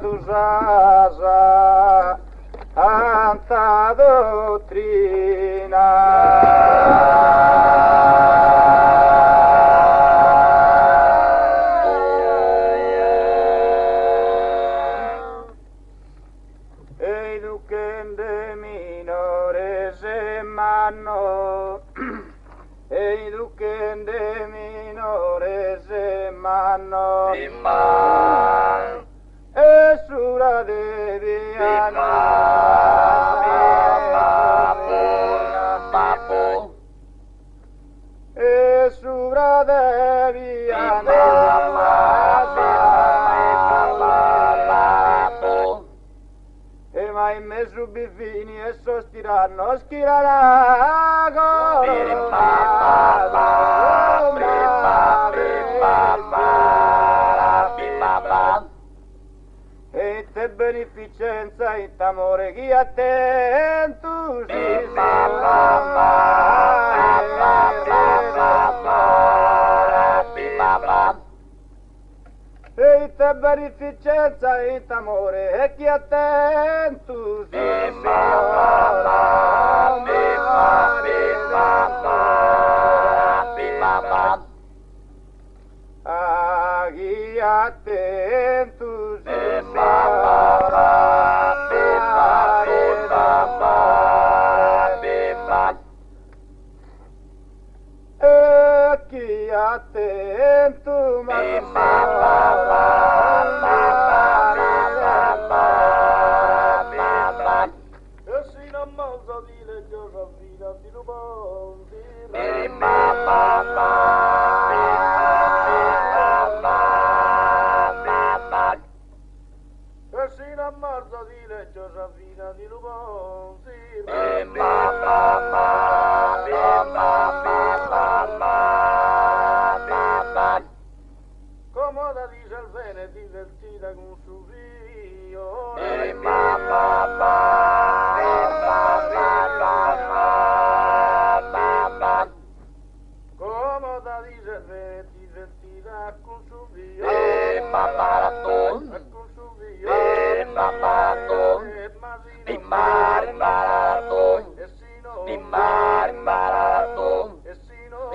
Usasa anta dottrina e ducende minores manno e ducende minores manno Esura deviana Esura deviana E mai me subifini e sostiranno schirarà E te beneficenza e t'amore chi a te E te beneficenza e t'amore e chi a te chi a te chi attento ma e si non mangia di legge ravvina di rubanti e si non mangia di legge ravvina di rubanti Comoda dice il bene divertita con suo figlio Comoda dice il bene divertita con suo figlio con suo figlio e sino e sino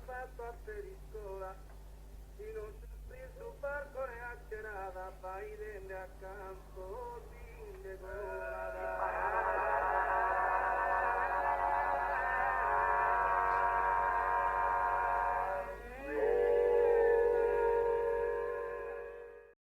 fatto a periscola, si non c'è preso un barco ne ha cerata, fai dende a campo, dinde colada.